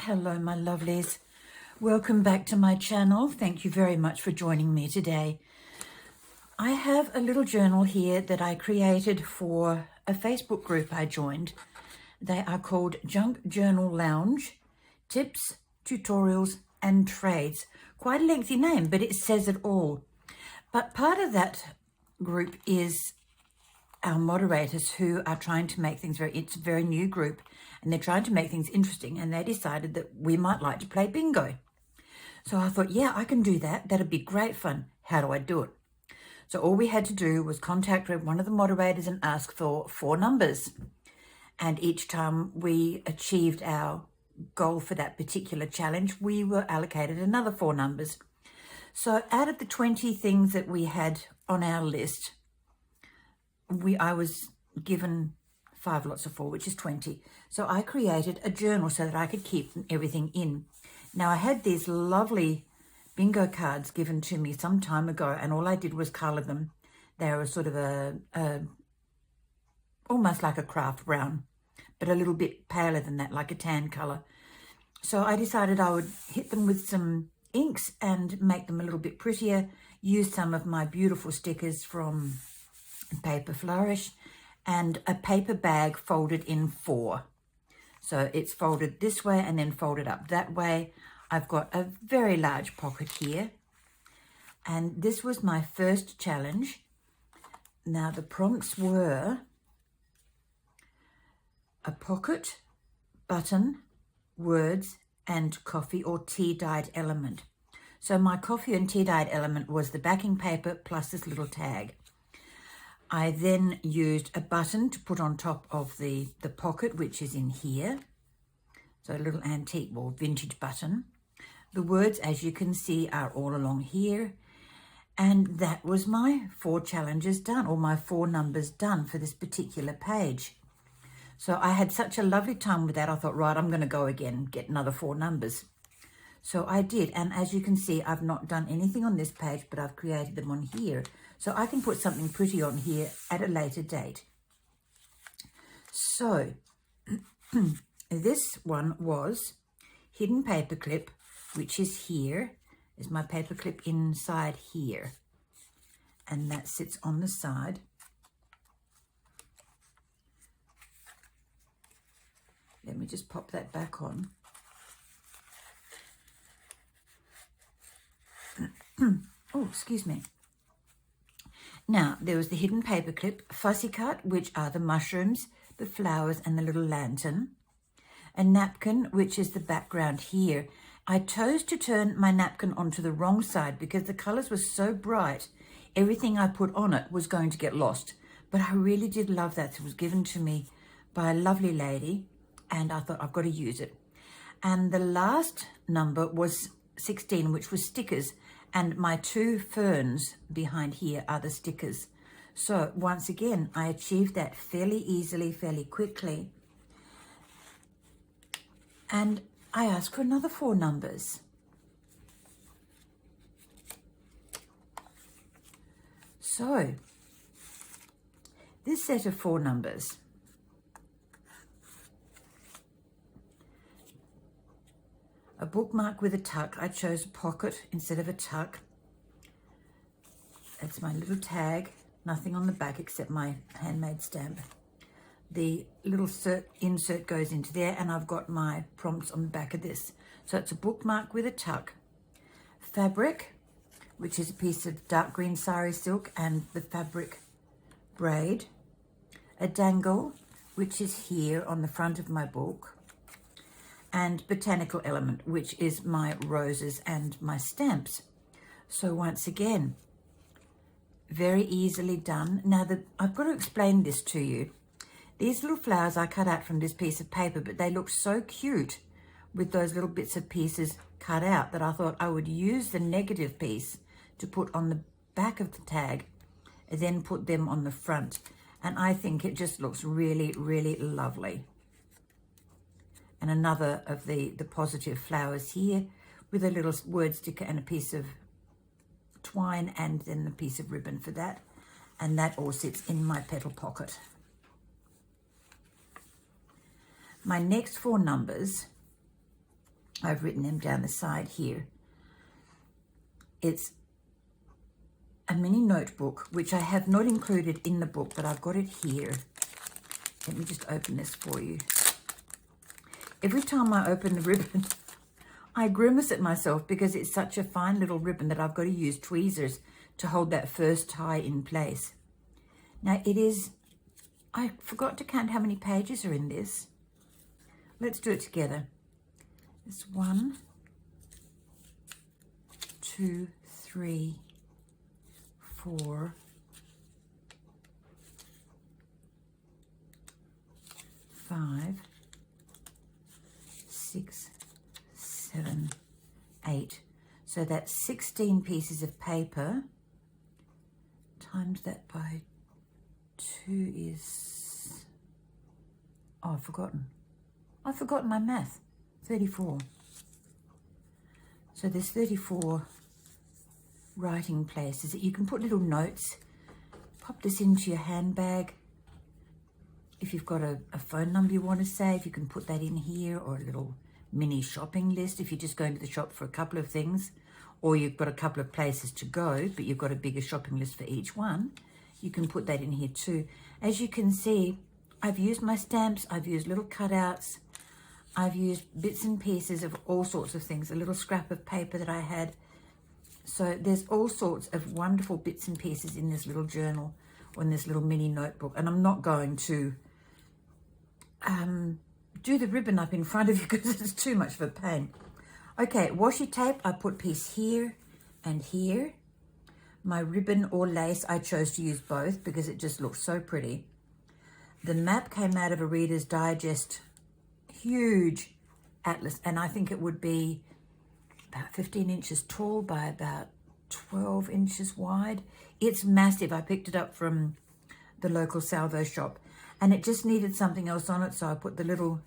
Hello, my lovelies. Welcome back to my channel. Thank you very much for joining me today. I have a little journal here that I created for a Facebook group I joined. They are called Junk Journal Lounge, Tips, Tutorials and Trades. Quite a lengthy name, but it says it all. But part of that group is our moderators who are trying to make things it's a very new group, and they're trying to make things interesting, and they decided that we might like to play bingo. So I thought, yeah, I can do that. That'd be great fun. How do I do it? So all we had to do was contact one of the moderators and ask for 4 numbers. And each time we achieved our goal for that particular challenge, we were allocated another 4 numbers. So out of the 20 things that we had on our list, I was given 5 lots of 4, which is 20. So I created a journal so that I could keep everything in. Now I had these lovely bingo cards given to me some time ago, and all I did was color them. They were sort of almost like a craft brown, but a little bit paler than that, like a tan color. So I decided I would hit them with some inks and make them a little bit prettier, use some of my beautiful stickers from Paper Flourish, and a paper bag folded in 4. So it's folded this way and then folded up that way. I've got a very large pocket here, and this was my first challenge. Now the prompts were a pocket, button, words, and coffee or tea-dyed element. So my coffee and tea-dyed element was the backing paper plus this little tag. I then used a button to put on top of the pocket, which is in here. So a little antique or vintage button. The words, as you can see, are all along here. And that was my 4 challenges done, or my 4 numbers done for this particular page. So I had such a lovely time with that. I thought, right, I'm going to go again and get another 4 numbers. So I did. And as you can see, I've not done anything on this page, but I've created them on here. So I can put something pretty on here at a later date. So this one was hidden paperclip, which is here. Is my paperclip inside here. And that sits on the side. Let me just pop that back on. Oh, excuse me. Now, there was the hidden paperclip, fussy cut, which are the mushrooms, the flowers, and the little lantern. A napkin, which is the background here. I chose to turn my napkin onto the wrong side because the colours were so bright. Everything I put on it was going to get lost. But I really did love that. It was given to me by a lovely lady, and I thought, I've got to use it. And the last number was 16, which was stickers. And my 2 ferns behind here are the stickers. So once again, I achieved that fairly easily, fairly quickly. And I asked for another 4 numbers. So this set of 4 numbers, a bookmark with a tuck. I chose a pocket instead of a tuck. That's my little tag. Nothing on the back except my handmade stamp. The little insert goes into there, and I've got my prompts on the back of this. So it's a bookmark with a tuck. Fabric, which is a piece of dark green sari silk and the fabric braid. A dangle, which is here on the front of my book. And botanical element, which is my roses and my stamps. So once again, very easily done. Now, I've got to explain this to you. These little flowers I cut out from this piece of paper, but they look so cute with those little bits of pieces cut out that I thought I would use the negative piece to put on the back of the tag and then put them on the front. And I think it just looks really, really lovely. And another of the positive flowers here with a little word sticker and a piece of twine and then a piece of ribbon for that. And that all sits in my petal pocket. My next 4 numbers I've written them down the side here. It's a mini notebook, which I have not included in the book, but I've got it here. Let me just open this for you. Every time I open the ribbon, I grimace at myself because it's such a fine little ribbon that I've got to use tweezers to hold that first tie in place. Now it is, I forgot to count how many pages are in this. Let's do it together. It's 1, 2, 3, 4, 5, 6, 7, 8. So that's 16 pieces of paper. Times that by 2 is, oh, I've forgotten my math. 34. So there's 34 writing places that you can put little notes. Pop this into your handbag. If you've got a phone number you want to save, you can put that in here, or a little mini shopping list if you're just going to the shop for a couple of things, or you've got a couple of places to go, but you've got a bigger shopping list for each one. You can put that in here too. As you can see, I've used my stamps, I've used little cutouts, I've used bits and pieces of all sorts of things, a little scrap of paper that I had. So there's all sorts of wonderful bits and pieces in this little journal, or in this little mini notebook. And I'm not going to do the ribbon up in front of you because it's too much of a pain. Okay, washi tape, I put piece here and here. My ribbon or lace, I chose to use both because it just looks so pretty. The map came out of a Reader's Digest huge atlas, and I think it would be about 15 inches tall by about 12 inches wide. It's massive. I picked it up from the local salvo shop, and it just needed something else on it, so I put the little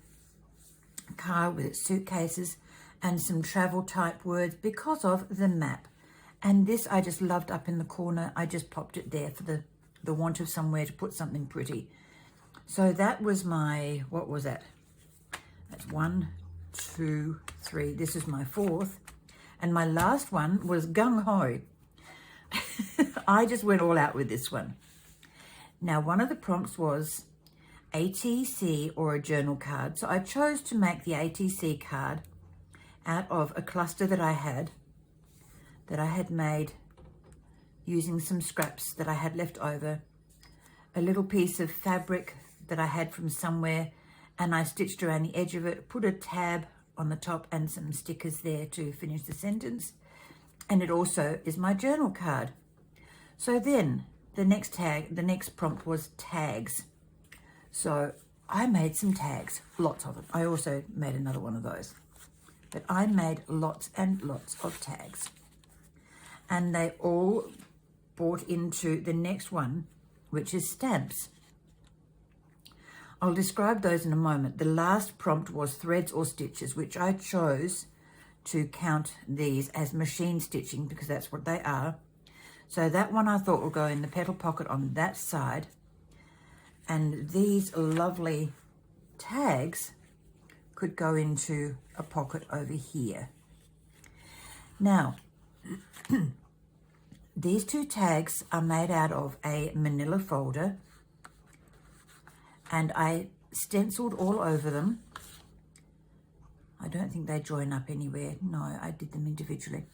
car with its suitcases and some travel type words because of the map. And this I just loved up in the corner. I just popped it there for the want of somewhere to put something pretty. So that was my, what was that? That's 1, 2, 3. This is my 4th. And my last one was gung ho. I just went all out with this one. Now, one of the prompts was ATC or a journal card. So I chose to make the ATC card out of a cluster that I had made using some scraps that I had left over, a little piece of fabric that I had from somewhere, and I stitched around the edge of it, put a tab on the top and some stickers there to finish the sentence. And it also is my journal card. So then the next prompt was tags. So I made some tags, lots of them. I also made another one of those. But I made lots and lots of tags. And they all brought into the next one, which is stamps. I'll describe those in a moment. The last prompt was threads or stitches, which I chose to count these as machine stitching because that's what they are. So that one I thought will go in the petal pocket on that side. And these lovely tags could go into a pocket over here. Now, these two tags are made out of a manila folder, and I stenciled all over them. I don't think they join up anywhere. No, I did them individually.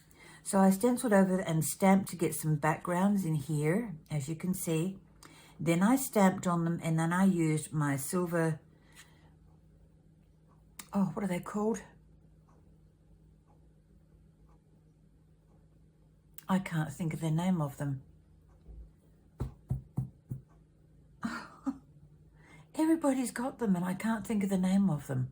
So I stenciled over and stamped to get some backgrounds in here, as you can see. Then I stamped on them, and then I used my silver, oh, what are they called? I can't think of the name of them. Everybody's got them and I can't think of the name of them.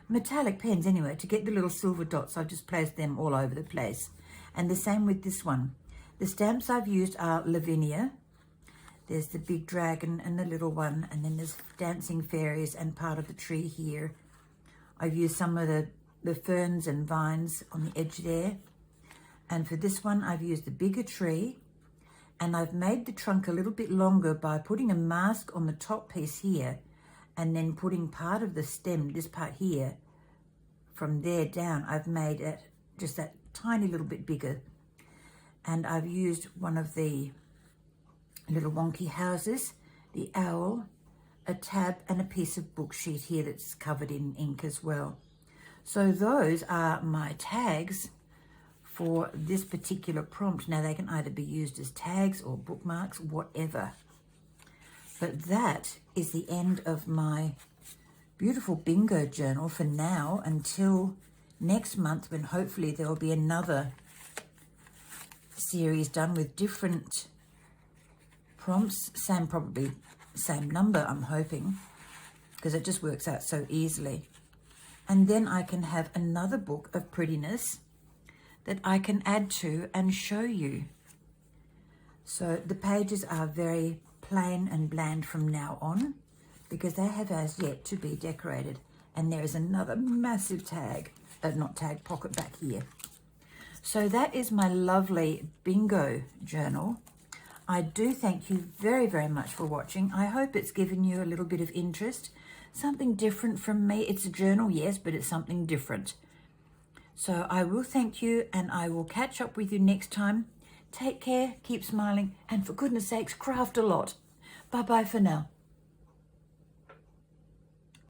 Metallic pens anyway. To get the little silver dots, I've just placed them all over the place. And the same with this one. The stamps I've used are Lavinia. There's the big dragon and the little one, and then there's dancing fairies and part of the tree here. I've used some of the ferns and vines on the edge there. And for this one, I've used the bigger tree, and I've made the trunk a little bit longer by putting a mask on the top piece here, and then putting part of the stem, this part here, from there down, I've made it just that tiny little bit bigger. And I've used one of the little wonky houses, the owl, a tab, and a piece of book sheet here that's covered in ink as well. So those are my tags for this particular prompt. Now they can either be used as tags or bookmarks, whatever. But that is the end of my beautiful bingo journal for now, until next month, when hopefully there will be another series done with different prompts, probably same number, I'm hoping, because it just works out so easily. And then I can have another book of prettiness that I can add to and show you. So the pages are very plain and bland from now on, because they have as yet to be decorated. And there is another massive pocket back here. So that is my lovely bingo journal. I do thank you very, very much for watching. I hope it's given you a little bit of interest, something different from me. It's a journal, yes, but it's something different. So I will thank you, and I will catch up with you next time. Take care, keep smiling, and for goodness sakes, craft a lot. Bye-bye for now.